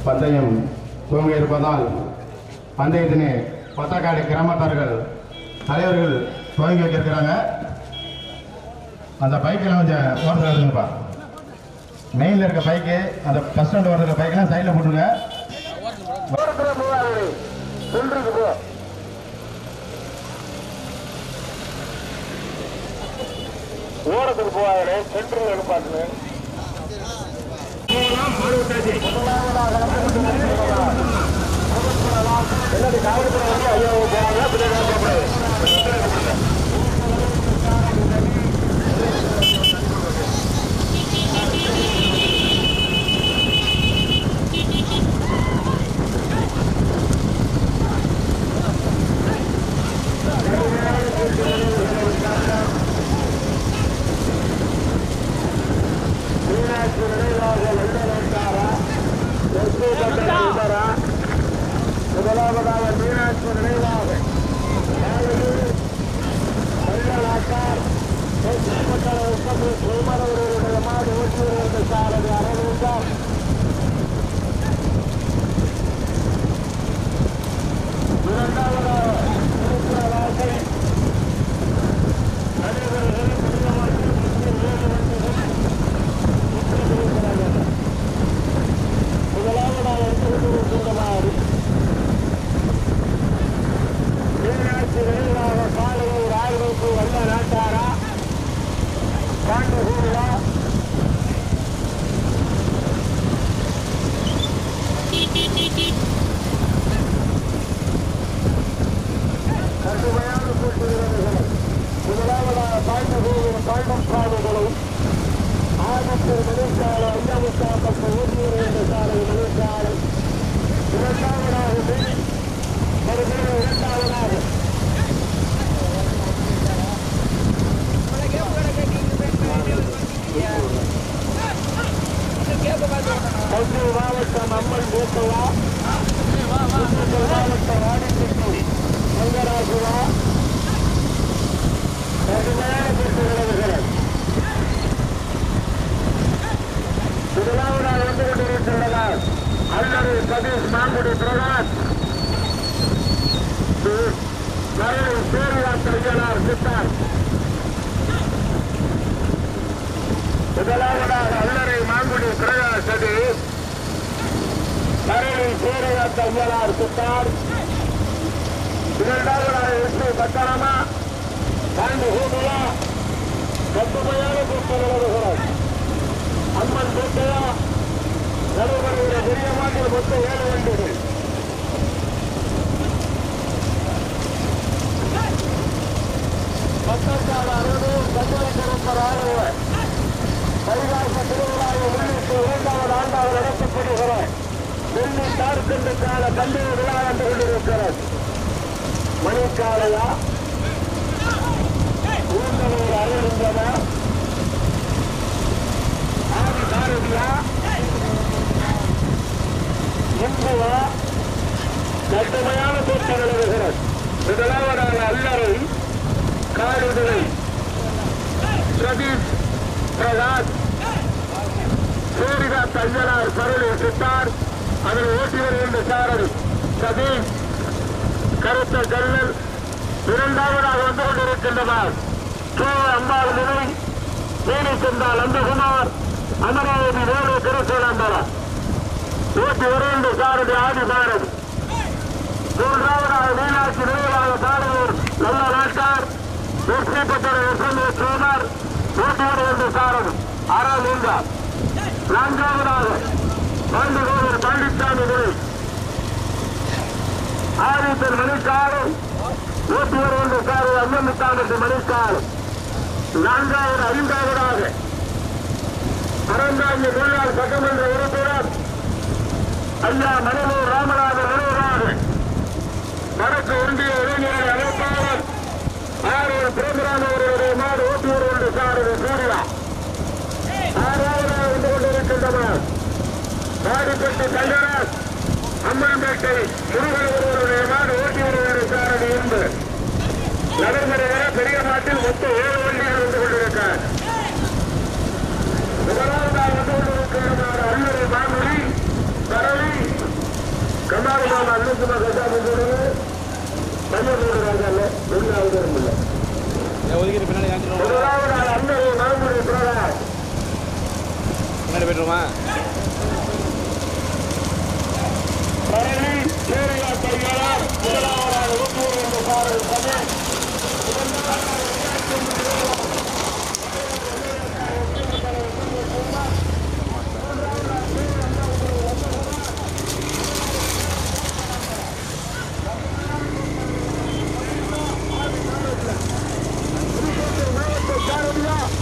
பந்தயம் துவங்க இருப்பதால் பந்தயத்தினை பத்தக்காடு கிராமத்தார்கள் தலைவர்கள் துவங்கி வைக்கிறாங்க. அந்த பைக்கெல்லாம் கொஞ்சம் ஓரத்தில் இருக்குங்கப்பா. மெயினில் இருக்க பைக்கு அந்த பஸ் ஸ்டாண்ட் ஓரத்தில் பைக்கெல்லாம் சைடில் போட்டுருங்க. ஓரத்துக்கு போவாங்க சென்ட்ரல் பார்த்துங்க. முதலாவதாக மீனாட்சி நினைவாக அவர்களுடைய மாடு ஓட்டுநர்கள் சாரதி அரவிந்தார். இரண்டாவதாக மீனாட்சி நினைவாக காலையில் ராயவைப்பு வல்ல நாட்டாரா பாண்டு கூடுதா கடுமையான போட்டி வீரர்கள். முதலாவதாக பாண்டு கூறும் பாண்டம் சாலைகளை ஆகத்தில் மணிசாலை ஐயாமுத்தாப்பட்ட ஊட்டியூர் என்ற சாலை மணிசாலை. இரண்டாவதாக இரண்டாவதாக கல்லூர் மாவட்டம் அம்மன் கோட்டவா, மாவட்டம் வாடிப்பட்டி மங்கராசுவா கடுமையான போட்டி நிலவுகிறது. முதலாவதாக வந்து கொண்டிருக்கின்றனர் அல்லது சதீஷ் மாங்குடி பிரகாஷ், சூரியா தையலார் சித்தார். முதலாவதாக அல்லறை மாங்குடி பிரகாஷ் சதீஷ், கரளி சூரியா தையலார் சித்தார். இரண்டாவதாக எட்டு பட்டணமா பாண்டு ஹூமியா கடுமையான போட்டி நிலவுகிறது. அம்மன் கோட்டையா நடுவருடைய பெரிய மாட்டில் மொத்தம் 7 வண்டிகள். பக்கத்தால் 60 கல்லூரி பரம்பரை கைலாச திருவிழாவை முன்னிட்டு 2வது ஆண்டாக நடத்தப்படுகிற டெல்லி தார்கண்டுக்கான கல்லூரி விழா வந்து கொண்டிருக்கிறது. மணிக்காலையா ஊர்ந்தவர் அறிவிந்தனா ஆதி பாரதியா இந்துவா கடுமையான போட்டி நிலவுகிறது. முதலாவதாக அல்லறை காடுதுறை சதீஷ் பிரகாஷ், சூரிகா தையலார் கருளி சித்தார், அதனை ஓட்டி வருகின்ற சாரதி சதீஷ் கருத்த கல்லல். இரண்டாவதாக வந்து கொண்டிருக்கின்றனர் அம்பாள் நிலை மீனிச்சந்தால் நந்தகுமார், அமராவதி வேலு திருச்சேலம்பரா ஓட்டி வருகின்ற சாரதி ஆதி பாரதி. மூன்றாவதாக மீனாட்சி நிலையிலாக பாடலூர் நல்ல நாட்டார் வெற்றி பெற்ற எஸ்.எம்.ஏ. சோமர் ஓட்டி வருகின்ற சாரதி. நான்காவதாக பாண்டிகோவில் பாண்டிச்சாமி துறை ஆதித்தன் மணிக்காலம் ஓட்டுவர் ஒன்று சார் அம்மமுத்தாமத்து மணிக்காலம் நான்காவது ஐந்தாவதாக அறந்தாங்கி முன்னாள் சட்டமன்ற உறுப்பினர் ஐயா மணலூர் ராமநாதன் நினைவாக வடக்கு ஒன்றிய இளைஞர்கள் அமைப்பாளர் ஆரூர் பிரேமராம அவர்களுடைய மாடு ஓட்டுவர் ஒன்று சார் சூர்யா ஆறாவதாக வந்து கொண்டிருக்கின்றனர் பாடிப்பட்டி தங்கராஜ் அம்மன்பேட்டை முருகன் ஒருவருடைய மாடு ஓட்டுவர் ஒன்று சாரதி என்று நடைமுறை வர பெரிய மாட்டில் மொத்தம் 7 வண்டிகள் வந்து கொண்டிருக்கிறார். முதலாவதாக வந்து கொண்டிருக்கின்றனர் அல்லூர் மாங்குடி கரவி கமாலிமாம் அண்ணசுமா கசாமி பையனோடு ராஜால ஒன்றாவது இல்லை. முதலாவதாக அல்லூர் மாங்குடி பிரகாஷ் போயிட்டுருமா கரவி சூரியா கையாளர் முதலாவதாக ஓட்டுவர் என்று சாரதி சமயம்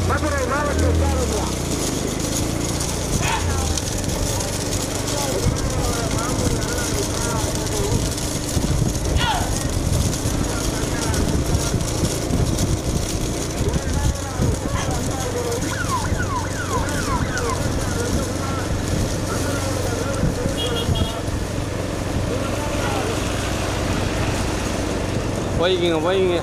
மதுரை மாவட்ட சாரதியா போய்க்கிங்க போய்க்கிங்க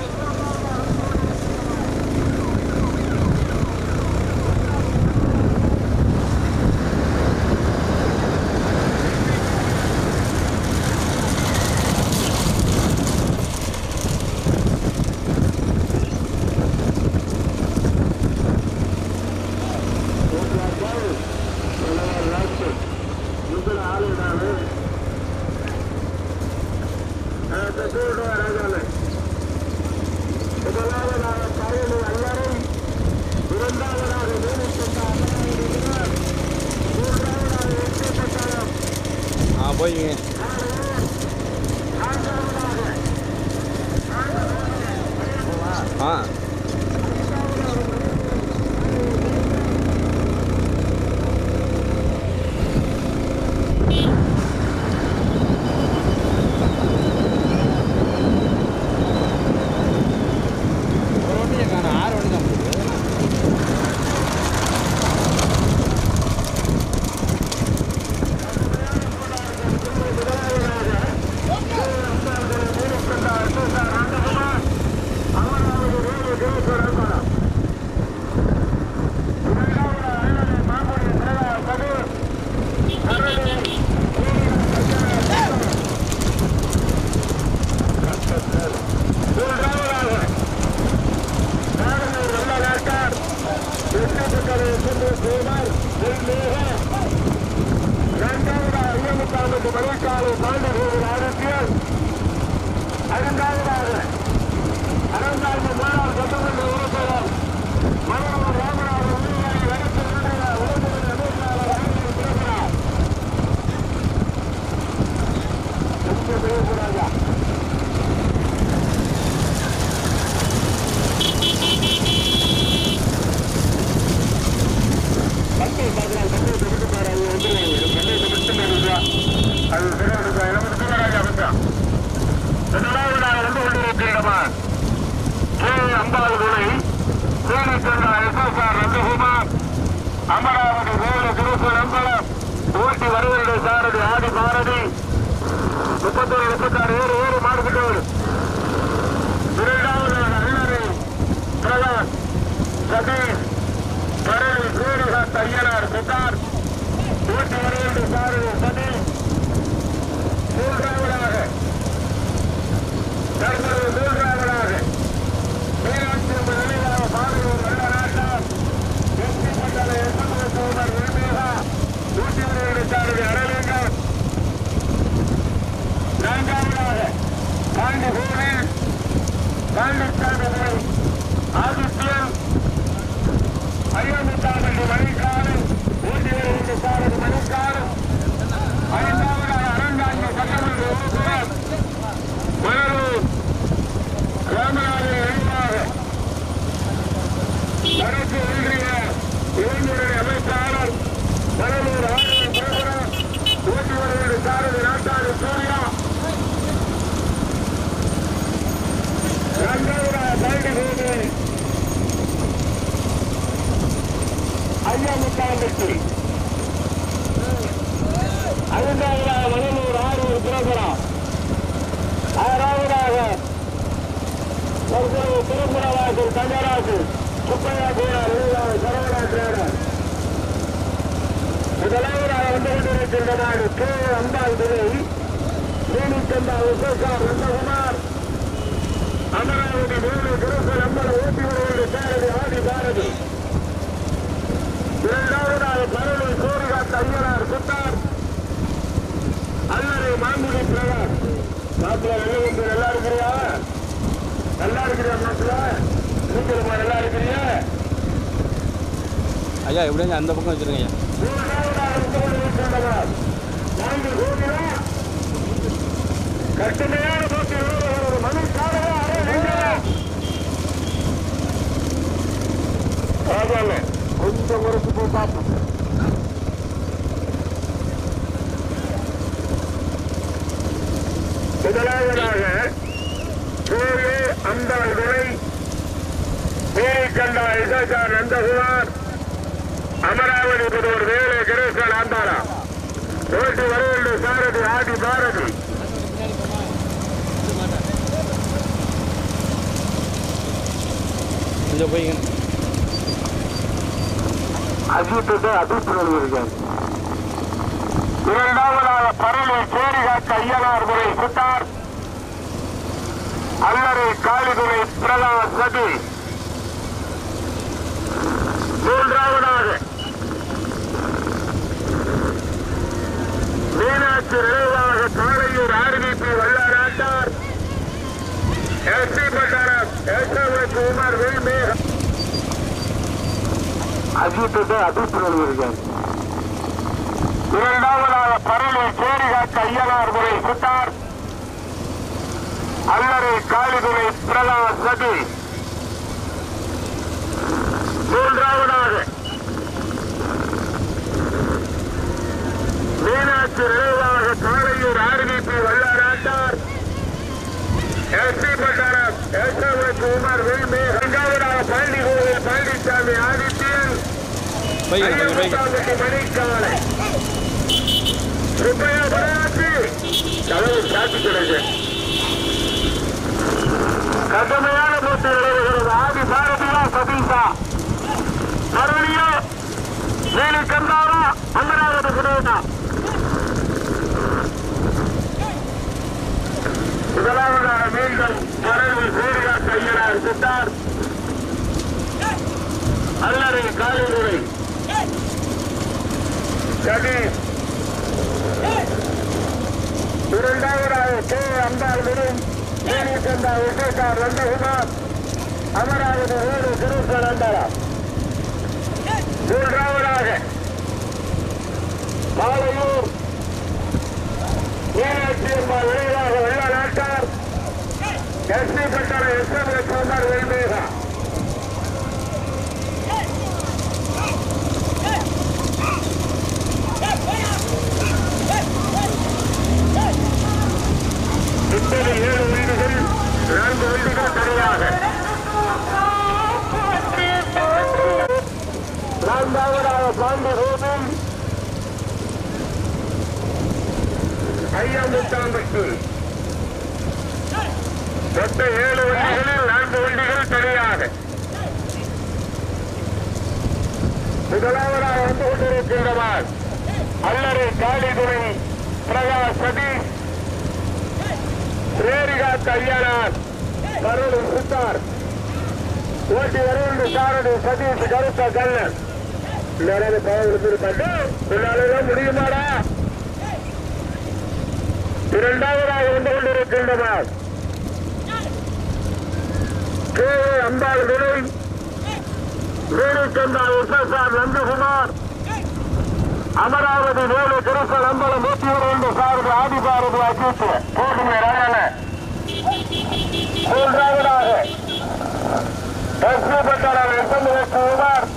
அமராவதி வேலு திருப்பூர் அம்பலம் ஊட்டி வருவருடைய சாரதி ஆடி பாரதி 31-36 ஏறு மாடுபட்டவர். இரண்டாவது அண்ணரை பிரகாஷ் சதீஷ் பரவி சூரியகாந்த் ஐயனார் புகார் ஊட்டி வருவருடைய சாரதி சதீஷ். மூன்றாவதாக மீனாட்சி நினைவாக பாடுவோர் நல்ல நாட்டார் நான்காவதாக பாண்டிகோவில் பாண்டிச்சாமி ஆதித்யன் ஐயமுத்தாமல்லி மணிக்காலன் ஊட்டி ஐயா முத்தாம்பட்டி. ஐந்தாவதாக மணலூர் ஆரூர் புறப்புறம். ஆறாவதாக திருப்புறவாசல் தங்கராசு சுப்பையா போனார் சரவணாசிரியர். முதலாவதாக வந்து கொண்டிருக்கின்ற நாடு கே அம்பாள் துணை நீனிச்சந்தா உசேசார் நந்தகுமார். அமராவதி வேலு திருப்பல் அம்பல ஊட்டி வருவது சாரதி ஆதி பாரதி. இரண்டாவதாக பரவல் சூரிகாத்த ஐயனார் சுத்தார். அல்லறை மாங்குடி பிரகாஷ். மாப்பிள்ள வெள்ளவந்து நல்லா இருக்கிறியா? நல்லா இருக்கிறியா மாப்பிள்ள? நீங்களுமா நல்லா இருக்கிறியா? ஐயா எப்படிங்க அந்த பக்கம் வச்சிருங்க ஐயா. கட்டுமையான போட்டி மனுக்காக கொஞ்சம் ஒரு போய் பார்ப்போம். முதலாவதாக கோவே அம்பாள் துணை வீரிக்கண்டா இசைசார் நந்தகுமார். அமராவதி புதூர் வேலை கிரேசன் ஆண்டாரா. ஓட்டி வருகின்ற சாரதி ஆதி பாரதி. கொஞ்சம் போய்ங்க. அஜித்துக்கு அதிர்ச்சி இருக்கார். இரண்டாவதாக பரளி சேரிகாத்த ஐயனார் துறை சுத்தார். அல்லறை காளிதுறை பிரகாஷ் சதி. மூன்றாவதாக மீனாட்சி நினைவாக காளையூர் ஆர்விபி வல்லாராட்டார். எஸ்பி பட்டாரம் குமார் வேல்மேகம். அஜித்துக்கு அதிர்ச்சி இருக்கார். இரண்டாவதாக பரளி சேரிகாத்த ஐயனார் துறை சுத்தார். அல்லறை காளிதுறை பிரகாஷ் சதி. மூன்றாவதாக மீனாட்சி நினைவாக காளையூர் ஆர்விபி வல்லாராட்டார். எஸ்பி பட்டாரம் குமார் வேல்மேகம். இரண்டாவதாக பழனி கோவில் பழனிசாமி ஆதித்யன். மணிக்காலை சுப்பையா பராட்சி கடவுள் சாட்சி கிடைக்கு. கடுமையான போட்டி நடைபெறுகிறது. ஆதி பாரதியா சதீஷா மறுபடியோ வேலி கந்தாரா அமராவதி புரோட்டா. முதலாவதாக மீண்டும் பரவி சூரிகாத்த ஐயனார் சுத்தார். அல்லறை காளிதுறை சதீஷ். இரண்டாவதாக கே அம்பாள் விடும் நீனிச்சந்தா உசேசார் நந்தகுமார். அமராவதி வேலு கிரேசன் ஆண்டாரா. மூன்றாவதாக பாலையூர் மீனாட்சி அம்பாள் விரைவாக வெள்ளநாட்டார். எஸ்பி பட்டார குமார் வேல்மேகா. இப்போது 7 வீடுகள் 4 வீடுகள் தனியாக. நான்காவதாக பாண்டி ரோடும் ஐயா முத்தாம்பட்டி. மொத்த 7 வண்டிகளில் 4 வண்டிகள் தனியாக. முதலாவதாக வந்து கொண்டிருக்கின்றவர் அல்லறை காளிதுறை பிரகாஷ் சதீஷ். சேரிகாத்த ஐயனார் கருள் சுத்தார். ஓட்டி வருகின்ற சாரதி சதீஷ் கருத்த கல்லன். யாராவது பவர் இருப்பாங்க உன்னாலதான் முடியுமாடா. இரண்டாவதாக வந்து கொண்டிருக்கின்றனர் கே அம்பாள் துணை வீரிச்சந்தா உசேசார் நந்தகுமார். அமராவதி வேலு கிருஷ்ணன் அம்பலம் 102 சாரதி ஆதி பாரதி அஜித் போட்டுமே ராண. மூன்றாவதாக எஸ்பி பட்டாரம் குமார்.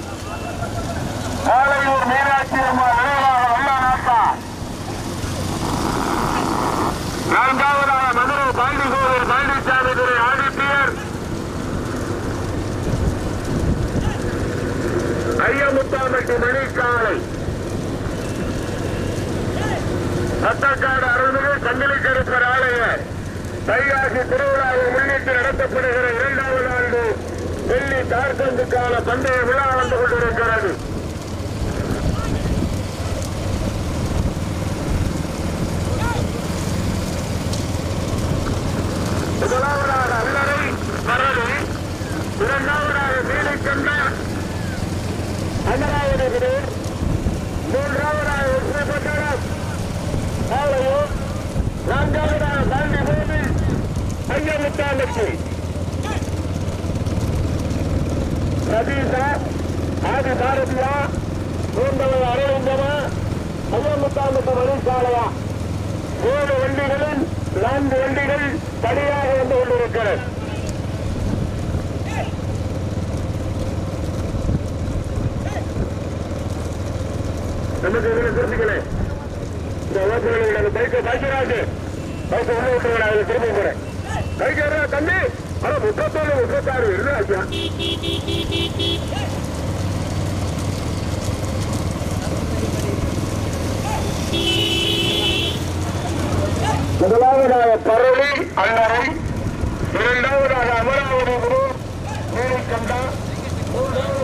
காளையூர் மீனாட்சி அம்மாள் விரைவாக வெள்ளநாட்டா. நான்காவதாக மதுரை பாண்டி கோவில் பழனிசாமி துறை ஆதித்யர். ஐயமுத்து முத்தாம்பட்டி மணிக்காலை சத்தக்காடு அருள்மிகு சங்கிலி கருப்பர் ஆலய தையாசி திருவிழாவை முன்னிட்டு நடத்தப்படுகிற 2வது ஆண்டு வெள்ளி தார்கந்துக்கான பந்தய விழா நடந்து கொண்டிருக்கிறது. முதலாவதாக அல்லறை மரடு, 2வதாக நீலிக்கண்ட அமராவதி குரு, 3வதாக உஷ்ணப்பட்டணம் ஆலயம், 4வதாக தாண்டி போது ஐயமுத்தாம்பட்டி சதீஷா ஆதி பாரதியா, 3வது அரவிந்தமா ஐயமுத்தாம்பட்டி மணிசாலையா. 7 வண்டிகளில் 4 வண்டிகள் தனியாக வந்து கொண்டிருக்கிறது. நமக்கு இதில் தெரிஞ்சுக்கல இந்த ஓட்டுநர்கள் பைக்கை பாய்க்கிறாங்க, பைக்கை உள்ள விட்டுருவாங்க, அதை திரும்ப போறேன் பைக்கா தம்பி. ஆனா 37 36 என்ன ஆச்சா? முதலாவதாக பரளி அல்லறை, 2வதாக அமராவதி குரு நீலிக்கண்டா, 3வதாக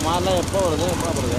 மாடலாம் எப்போ வருது, எப்போ வருது?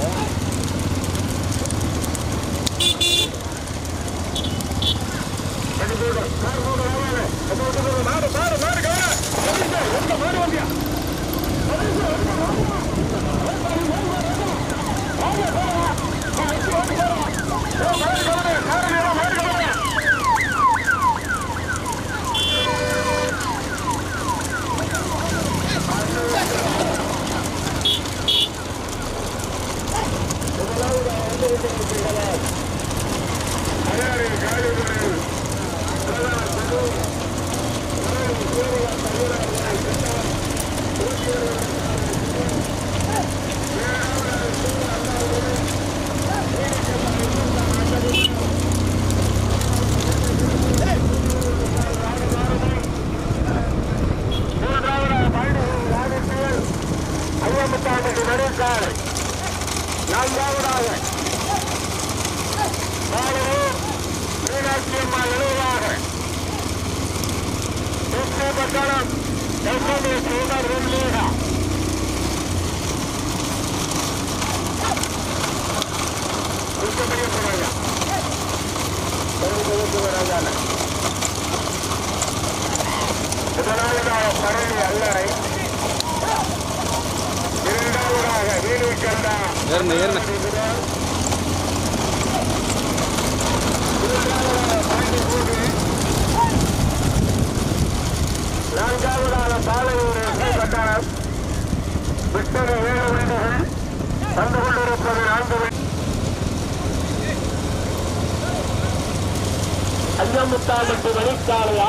ஐயமுத்தாம்பட்டி மணிக்காலையா,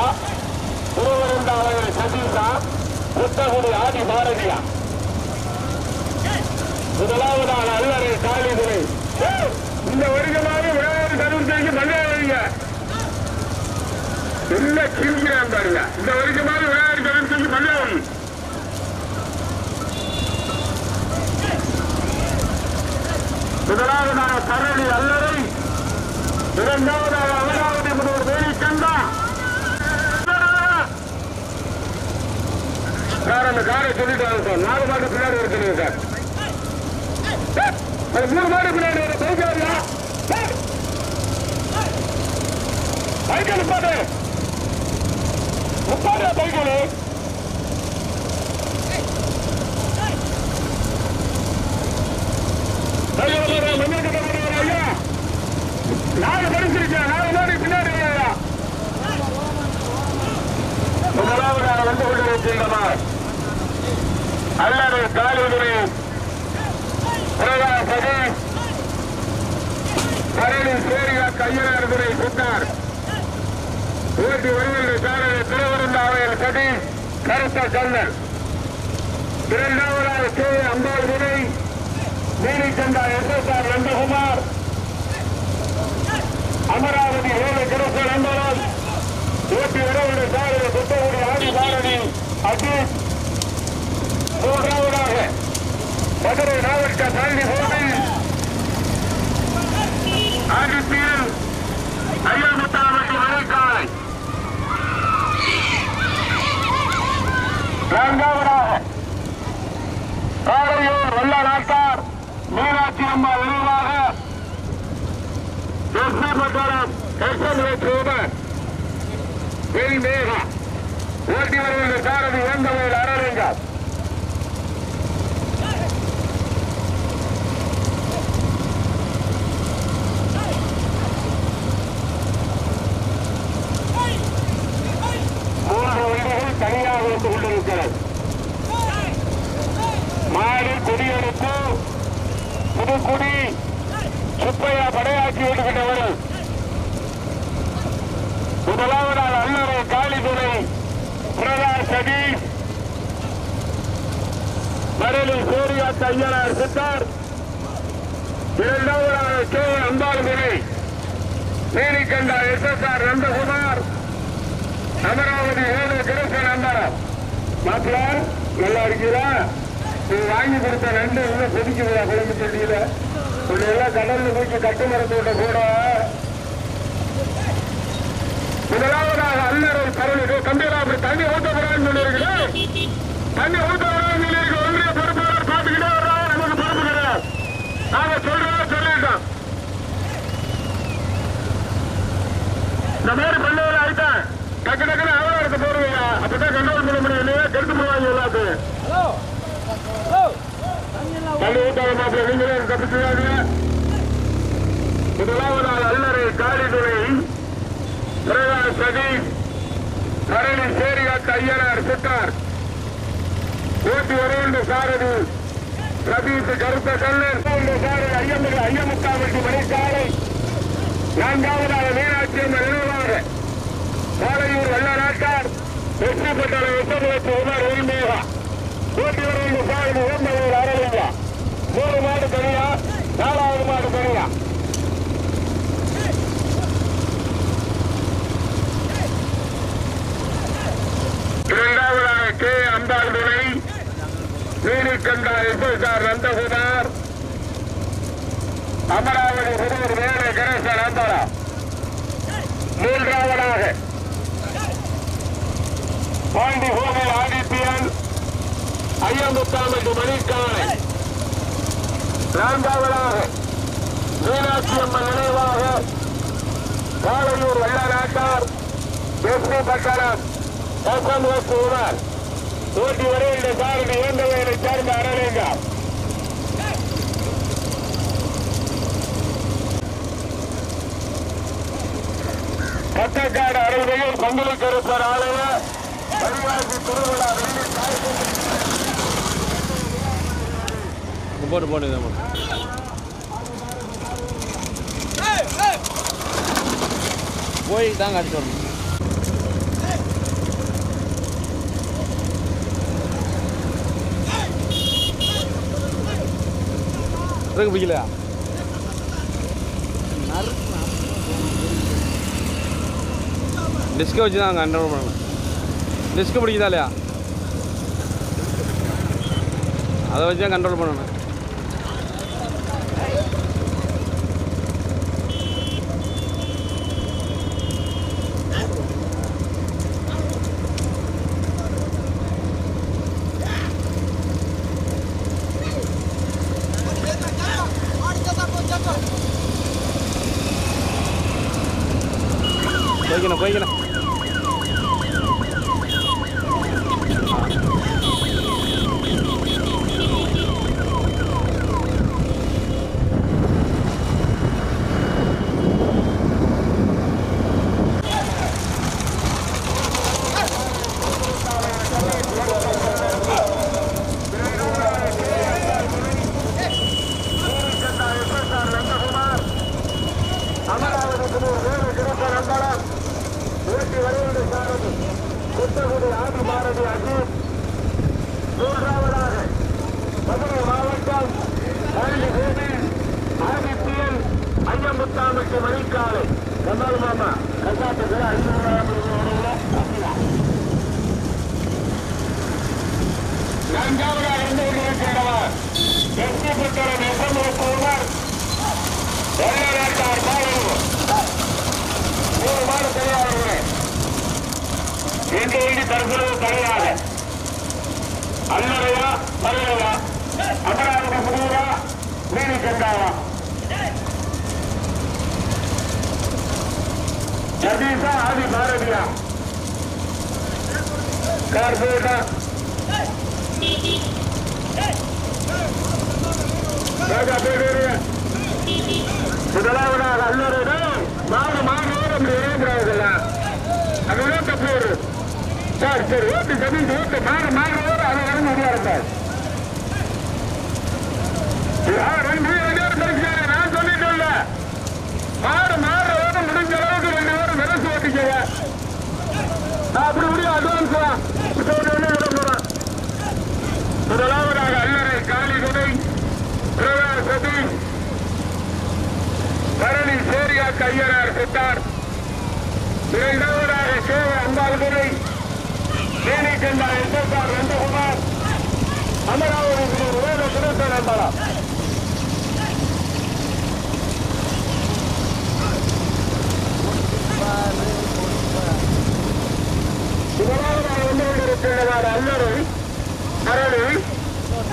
2வதாக சதீஷா, புத்தகுடி ஆதி பாரதியா, முதலாவதாக அல்லறை காளிதுரை. இந்த வருஷமாக விளையாட்டு தருவதற்கு மல்லையா என்ன கிழிக்கிறான் பாருங்க. இந்த வருஷமாக விளையாட்டு தருவதற்கு மல்லையாவி முதலாவதாக பரளி அல்லறை, 2வதாக அமராவதி முதல்வர் வேலிக்கண்டா. சார் அந்த காரை சொல்லிட்டு சார், 4 மாட்டு பின்னாடி இருக்கிறீங்க சார். அது 3 மாடு பின்னாடி ஒரு பைக்காரியா பைக்கல் முப்பாடு பைக்கல் ஐயா 4 படிச்சிருக்கேன் 4 மாடு பின்னாடி முதலாவதாக வந்து கொண்டிருக்கின்றன அல்லது காலிதுரை சதீஷ் கரடி சேரியா கையனார் துறை சுட்டார் ஓட்டி வருகின்ற சாரதி திருவருந்தாவையில் சதீஷ் கருத்த கண்ணன் இரண்டாவதாக கே அம்பாள் துறை நீலிகண்டா எஸ்எஸ்ஆர் நந்தகுமார் அமராவதி ஏழு கிருஷ்ண நம்பரம் ஓட்டி வருகின்ற சாரதி புத்தகுடி ஆதி பாரதி அஜித் மூன்றாவதாக மதுரை மாவட்ட பள்ளி கோவில் ஆதித்யன் ஐயாமுத்தாவட்டி மலைக்காலை நான்காவதாக காரையூர் வெள்ள நாட்டார் மீனாட்சி அம்மா நினைவாக எஸ்பி பட்டாரம் மேகா ஓட்டி வருகின்ற சாரதி வேந்தவேல் அரலிங்கம் தனியாக வந்து கொண்டிருக்கிறது மாடு குடியெடுத்து புதுக்குடி சுப்பையா படையாக்கி விடுகின்றவர்கள் முதலாவதால் அல்லறை காளிதுரை பிரகாஷ் சதீஷ் மரலில் சூரியா கையனார் சித்தார் இரண்டாவதாக கே அம்பாள் துறை நீலிகண்டா எஸ்எஸ்ஆர் நந்தகுமார் அமராவதி ஏழு கிருஷ்ண நம்பரம் மாப்பிள்ள நல்லா இருக்கீங்களா நீங்க வாங்கி கொடுத்த நண்டு இன்னும் கொதிக்குதா குழம்பு செடியில உள்ள எல்லாம் கடல்ல போய் கட்டு மரத்தோட கூட முதலாவதாக அல்லறை கருணை தம்பியெல்லாம் அப்படி தண்ணி ஊற்றப்படாதுன்னு சொல்லியிருக்கிறேன் தண்ணி ஊற்றப்படாதுன்னு சொல்லியிருக்க ஒன்றிய பொறுப்பாளர் பார்த்துக்கிட்டே வர்றாங்க நமக்கு பொறுப்பு கிடையாது நாங்க சொல்றதா சொல்லிட்டோம் இந்த மாதிரி பள்ளியில் ஆயிட்டேன் டக்கு டக்குன்னு ஆதாரத்தை போடுவீங்க அப்பதான் கண்ட்ரோல் பண்ண முடியும் இல்லையா கெடுத்து போடுவாங்க எல்லாத்தையும் தள்ளி ஊட்டாத மாப்பிள்ள நீங்களே தப்பிச்சுவாங்க முதலாவதாக அல்லறை காளிதுரை பிரகாஷ் சதீஷ் கரடி சேரியாட்டு ஐயனார் சித்தார் ஓட்டி வருகின்ற சாரதி சதீஷ் கருத்த கண்ணன் சாரதி ஐயமுத்தாவட்டி மணிக்காலை நான்காவதாக மீனாட்சி அம்மன் நினைவாக காலையூர் வெள்ள நாட்டார் வெற்றி பெற்ற விசேஷ உமர் ஒருமேகா ஓட்டி வருகின்ற சாரதி ஓம்பலூர் அரலிங்கா 3 மாடு தனியா 4வது மாடு தனியா இரண்டாவதாக கே அம்பாள் துறை நீலிகண்டா எஸ்எஸ்ஆர் நந்தகுமார் அமராவதி புதூர் வேலை கணேச நந்தரா மூன்றாவதாக பாண்டி கோவில் ஆதித்யன் ஐயமுத்தாமட்டி மணிக்காலை நான்காவதாக மீனாட்சி அம்மன் நினைவாக காலையூர் வெள்ள நாட்டார் எஸ்பி பட்டணம் உமர் ஓட்டி வருகின்ற சாரதி வேந்தவேலை சேர்ந்த அரலிங்கம் பட்டக்காடு அருள்மையில் பங்குலிக்கருப்பர் ஆலய பரிவாசி திருவிழா போட்டு போய் தாங்க அடிச்சு வரணும். பிடிக்கலையா டிஸ்கை வச்சு தான் கண்ட்ரோல் பண்ணணும். டிஸ்க்கு பிடிக்குதா இல்லையா அதை வச்சு தான் கண்ட்ரோல் பண்ணணும். போய்க்கணும் ஐயமுத்தாமைக்கு மணிக்காலை கமல் மாமா கசாட்டுக்கு 500 நான்காவதாக இருந்து கொண்டிருக்கின்றவர் வெற்றி பெற்றவர் எசமுகர் வெள்ளாட்டார் பாலூர் 3 மாடு தெரியாதவர்களே இன்று தற்பொழுது தடையாக அல்லறையா மதுரையா அமராவதி புதூரா வீடு சென்றாரா ஜதீசா ஆதி பாரதியா கார்போட்டா ராஜா பேரு முதலாவதாக அல்லறையா மாடு மாணவர் இறங்குறாங்கல்ல அதுதான் தப்பு சரி ஓட்டு ஜமீன் ஓட்டு மாணவர் அது வர முடியாது நான் சொல்லிட்டு மாறு முடிஞ்ச அளவுக்கு 2 பேரும் விரசு ஓட்டிக்கங்க. நான் அப்படி முடியும் அட்வான்ஸ் போறேன். முதலாவதாக அல்லறை காளிகுடை சதீஷ் பரணி சேரியா கையனார் சித்தார். 2வதாக சேவ அம்பாள்துறை தேனி சென்றா எஸ்எஸ்ஆர் நந்தகுமார் அமராவதி வேத சுரேசன் அம்பாளா. முதலாவதாக வந்து கொண்டிருக்கின்றனர் அல்லறை அரளி.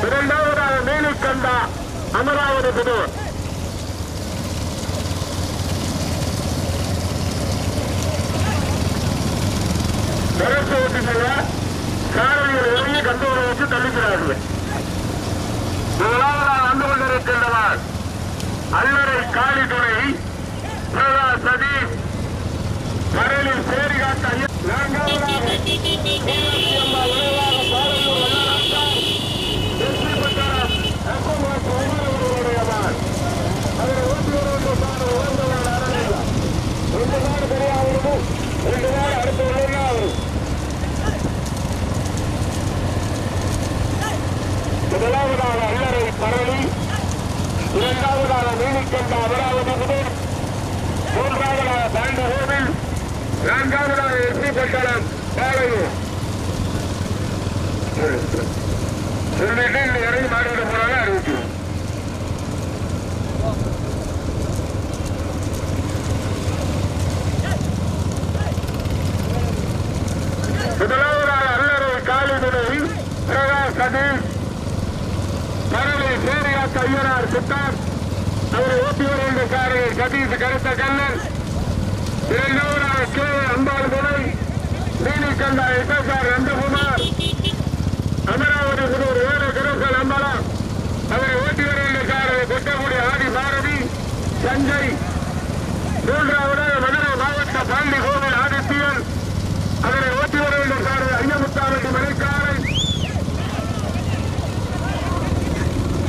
2வதாக மேலுக்கண்டா அமராவதி புதூர். விரசு ஓட்டிகள் சாரதிகள் இறங்கி கண்டோரை வச்சு தள்ளிக்கிறார்கள். முதலாவதாக வந்து கொண்டிருக்கின்றனர் அல்லறை காளிதுறை சதீஷ் மரளி சேரிகாட்ட ஐயா. 4வதாக முதலாவதாக அல்லறை பரளி, 2வதாக நீலிக்கண்ட அமராவதி புதூர், 3வதாக பாண்டகோவில், 4வதாக எஸ்பி பட்டணம் பாளையூர். சொல்லிட்டு இந்த இறங்கி மாடிவிட போனாங்க அறிவிக்கிறோம். முதலாவதாக அல்லறை காளிதுறை பிரகாஷ் சதீஷ் மரளி சேரியா கையனார் சித்தார். அவரை ஓட்டி வருகின்ற சாரை சதீஷ் கருத்த கண்ணன். 2வதாக கே அம்பாள்துறை நீலிகண்டா எஸ்எஸ்ஆர் நந்தகுமார் அமராவதி புதூர் வேத கிருஷ்ணன் அம்பலா. அவரை ஓட்டி வருகின்ற சாரை கொட்டக்குடி ஆதி பாரதி சஞ்சய். 3வதாக மதுரை மாவட்ட பாண்டி கோவில் ஆதித்யன். அவரை ஓட்டி வருகின்ற சாரை ஐயமுத்தாவட்டி மணிக்காரை.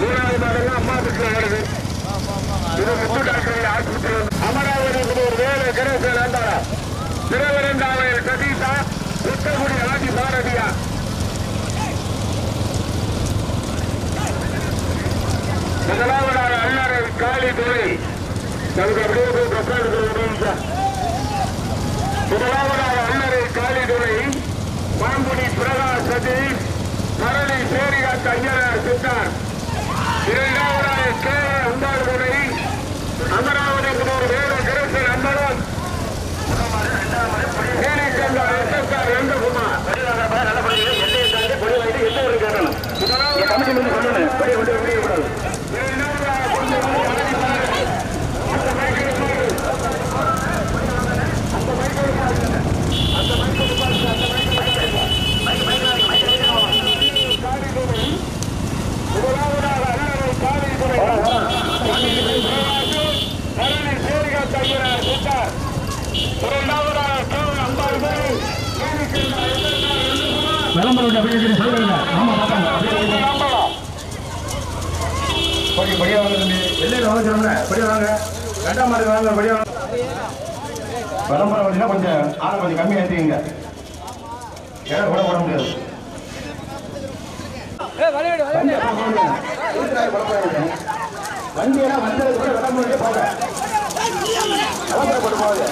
3வதாக அம்மா வீட்டில் வருது. இது முத்து டாக்டர் ஆஸ்பத்திரி. அமராவதி புதூர் வேத கிருஷ்ணன் அம்பலா. 2வதாக சதீஷா கொட்டக்குடி ஆதி பாரதியா. முதலாவதாக அல்லறை காளிதுறை. நமக்கு அப்படியே போய் பிரசாதத்தில் முதலாவதாக அல்லறை காளிதுறை மாம்புடி பிரகாஷ் சதீஷ் மரளி சேரிகாட்ட ஐயனார் சித்தார். 2வதாக கே அம்பாள்துறை அமராவதி புதூர் வேத கிருஷ்ணன் அம்பலம். நீலிகண்டா எஸ்எஸ்ஆர் நந்தகுமார். அந்த விளம்பரம் அப்படி சொல்லுங்க. ஆமா பார்த்தாங்க. படியா வாங்க தம்பி, எல்லையில் வாங்க சொன்ன படியா வாங்க, 2ஆம் மாடு வாங்க படியா வாங்க. விளம்பரம் அப்படின்னா கொஞ்சம் ஆளை கொஞ்சம் கம்மியாக ஏற்றிங்க, ஏழை கூட போட முடியாது. வண்டியெல்லாம் வந்தது கூட விளம்பரம் போக அவசரப்பட்டு போகுது.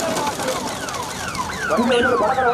வண்டி வந்து பழக்கம்